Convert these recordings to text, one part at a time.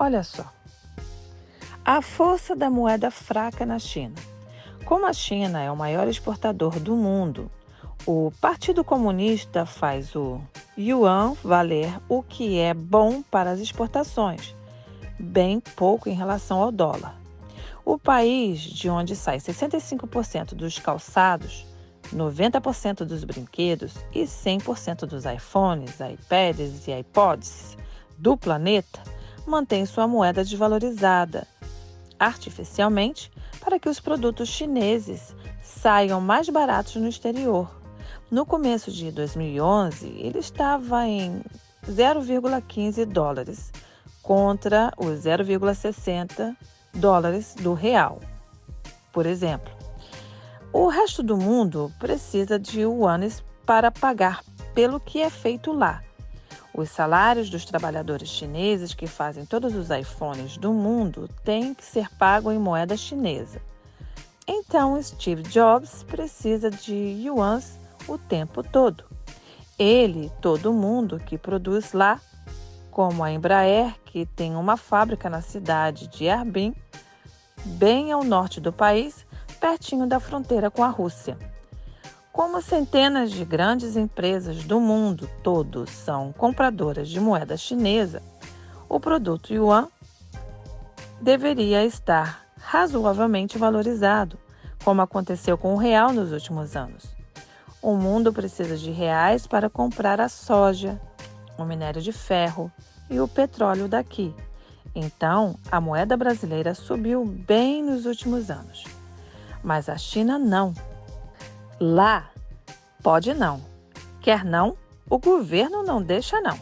Olha só, a força da moeda fraca na China. Como a China é o maior exportador do mundo, o Partido Comunista faz o yuan valer, o que é bom para as exportações, bem pouco em relação ao dólar. O país de onde sai 65% dos calçados, 90% dos brinquedos e 100% dos iPhones, iPads e iPods do planeta mantém sua moeda desvalorizada artificialmente para que os produtos chineses saiam mais baratos no exterior. No começo de 2011, ele estava em 0,15 dólares contra os 0,60 dólares do real, por exemplo. O resto do mundo precisa de yuanes para pagar pelo que é feito lá. Os salários dos trabalhadores chineses que fazem todos os iPhones do mundo têm que ser pagos em moeda chinesa. Então, Steve Jobs precisa de yuans o tempo todo. Ele, todo mundo que produz lá, como a Embraer, que tem uma fábrica na cidade de Harbin, bem ao norte do país, pertinho da fronteira com a Rússia. Como centenas de grandes empresas do mundo todo são compradoras de moeda chinesa, o produto yuan deveria estar razoavelmente valorizado, como aconteceu com o real nos últimos anos. O mundo precisa de reais para comprar a soja, o minério de ferro e o petróleo daqui. Então, a moeda brasileira subiu bem nos últimos anos. Mas a China não. Lá, pode não. Quer não, o governo não deixa não.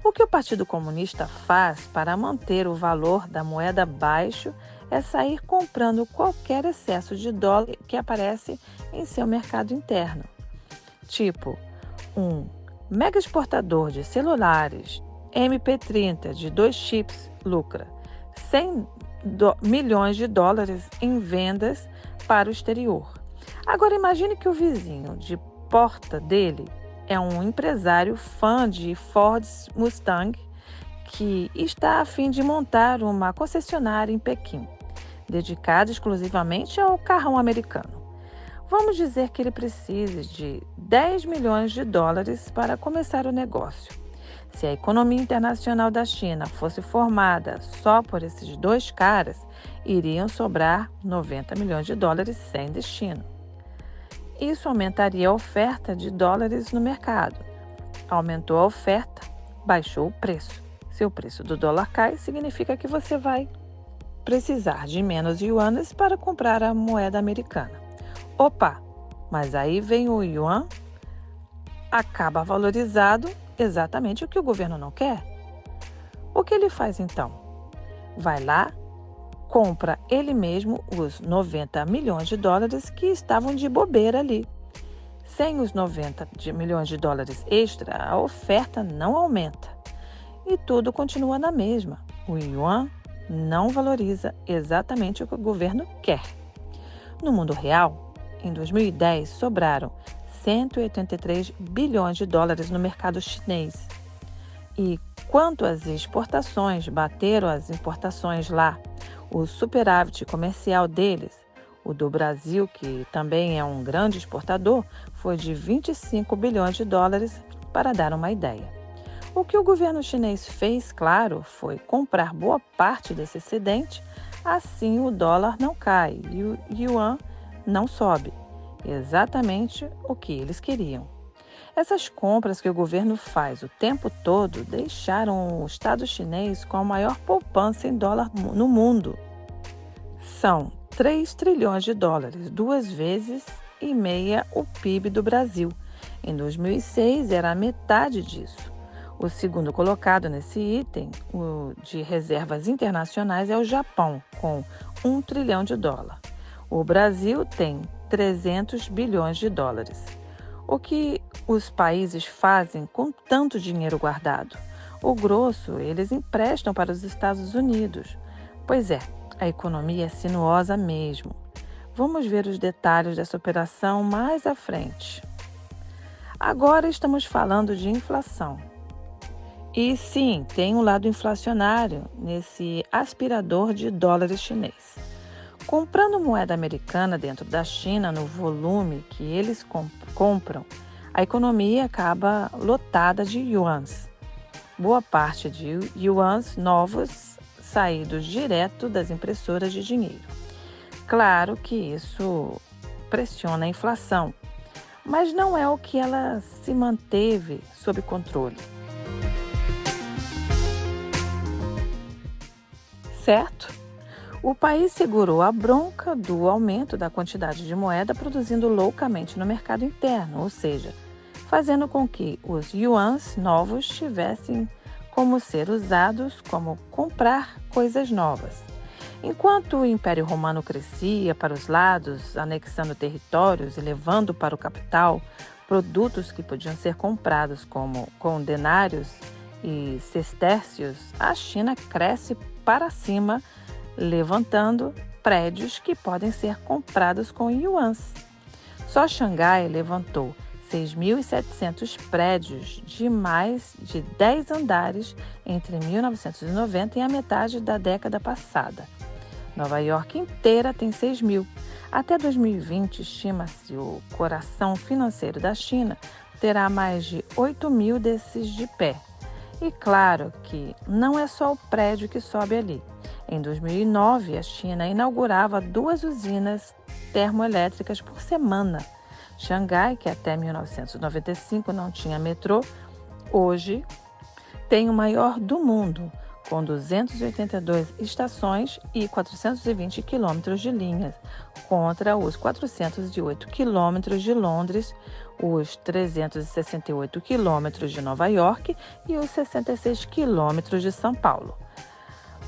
O que o Partido Comunista faz para manter o valor da moeda baixo é sair comprando qualquer excesso de dólar que aparece em seu mercado interno. Tipo, um mega exportador de celulares MP30 de 2 chips lucra 100 milhões de dólares em vendas para o exterior. Agora imagine que o vizinho de porta dele é um empresário fã de Ford Mustang que está a fim de montar uma concessionária em Pequim, dedicada exclusivamente ao carrão americano. Vamos dizer que ele precise de 10 milhões de dólares para começar o negócio. Se a economia internacional da China fosse formada só por esses dois caras, iriam sobrar 90 milhões de dólares sem destino. Isso aumentaria a oferta de dólares no mercado. Aumentou a oferta, baixou o preço. Se o preço do dólar cai, significa que você vai precisar de menos yuanes para comprar a moeda americana. Opa, mas aí vem o yuan, acaba valorizado, exatamente o que o governo não quer. O que ele faz então? Vai lá, compra ele mesmo os 90 milhões de dólares que estavam de bobeira ali. Sem os 90 milhões de dólares extra, a oferta não aumenta. E tudo continua na mesma. O yuan não valoriza exatamente o que o governo quer. No mundo real, em 2010, sobraram 183 bilhões de dólares no mercado chinês. E quanto às exportações bateram as importações lá, o superávit comercial deles, o do Brasil, que também é um grande exportador, foi de 25 bilhões de dólares, para dar uma ideia. O que o governo chinês fez, claro, foi comprar boa parte desse excedente, assim o dólar não cai e o yuan não sobe. Exatamente o que eles queriam. Essas compras que o governo faz o tempo todo deixaram o Estado chinês com a maior poupança em dólar no mundo. São 3 trilhões de dólares, 2,5 vezes o PIB do Brasil. Em 2006 era a metade disso. O segundo colocado nesse item, o de reservas internacionais, é o Japão, com 1 trilhão de dólar. O Brasil tem 300 bilhões de dólares. O que os países fazem com tanto dinheiro guardado? O grosso eles emprestam para os Estados Unidos. Pois é, a economia é sinuosa mesmo. Vamos ver os detalhes dessa operação mais à frente. Agora estamos falando de inflação. E sim, tem um lado inflacionário nesse aspirador de dólares chinês. Comprando moeda americana dentro da China no volume que eles compram, a economia acaba lotada de yuans. Boa parte de yuans novos saídos direto das impressoras de dinheiro. Claro que isso pressiona a inflação, mas não é o que ela se manteve sob controle, certo? O país segurou a bronca do aumento da quantidade de moeda produzindo loucamente no mercado interno, ou seja, fazendo com que os yuans novos tivessem como ser usados como comprar coisas novas. Enquanto o Império Romano crescia para os lados, anexando territórios e levando para o capital produtos que podiam ser comprados como com denários e sestércios, a China cresce para cima, levantando prédios que podem ser comprados com yuans. Só Xangai levantou 6.700 prédios de mais de 10 andares entre 1990 e a metade da década passada. Nova York inteira tem 6.000. Até 2020, estima-se o coração financeiro da China terá mais de 8.000 desses de pé. E claro que não é só o prédio que sobe ali. Em 2009, a China inaugurava 2 usinas termoelétricas por semana. Xangai, que até 1995 não tinha metrô, hoje tem o maior do mundo, com 282 estações e 420 quilômetros de linhas, contra os 408 quilômetros de Londres, os 368 quilômetros de Nova York e os 66 quilômetros de São Paulo.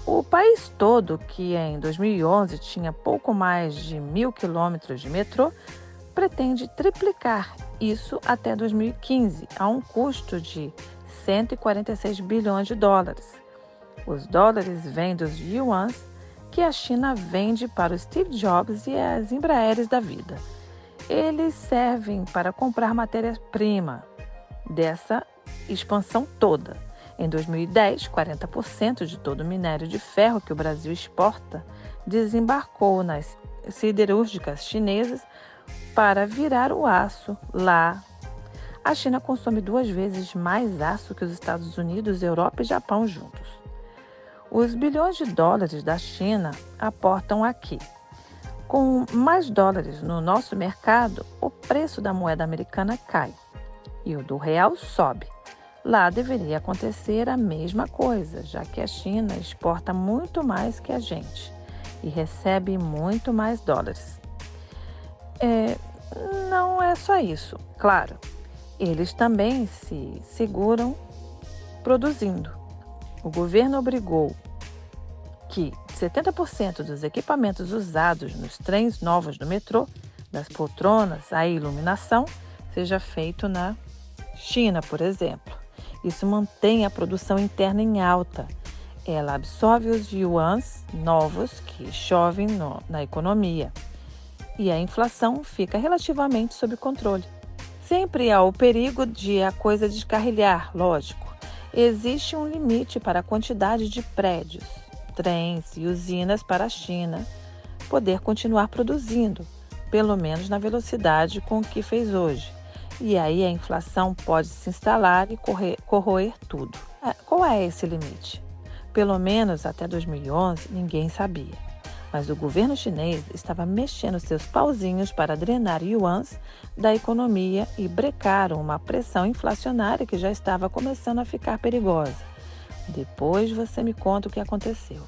O país todo, que em 2011 tinha pouco mais de 1.000 quilômetros de metrô, pretende triplicar isso até 2015, a um custo de 146 bilhões de dólares. Os dólares vêm dos yuans que a China vende para o Steve Jobs e as Embraers da vida. Eles servem para comprar matéria-prima dessa expansão toda. Em 2010, 40% de todo o minério de ferro que o Brasil exporta desembarcou nas siderúrgicas chinesas para virar o aço lá. A China consome 2 vezes mais aço que os Estados Unidos, Europa e Japão juntos. Os bilhões de dólares da China aportam aqui. Com mais dólares no nosso mercado, o preço da moeda americana cai e o do real sobe. Lá deveria acontecer a mesma coisa, já que a China exporta muito mais que a gente e recebe muito mais dólares. Não é só isso, claro. Eles também se seguram produzindo. O governo obrigou que 70% dos equipamentos usados nos trens novos do metrô, das poltronas à iluminação, seja feito na China, por exemplo. Isso mantém a produção interna em alta. Ela absorve os yuans novos que chovem na economia. E a inflação fica relativamente sob controle. Sempre há o perigo de a coisa descarrilhar, lógico. Existe um limite para a quantidade de prédios, trens e usinas para a China poder continuar produzindo, pelo menos na velocidade com que fez hoje. E aí a inflação pode se instalar e corroer tudo. Qual é esse limite? Pelo menos até 2011 ninguém sabia. Mas o governo chinês estava mexendo seus pauzinhos para drenar yuans da economia e brecar uma pressão inflacionária que já estava começando a ficar perigosa. Depois você me conta o que aconteceu.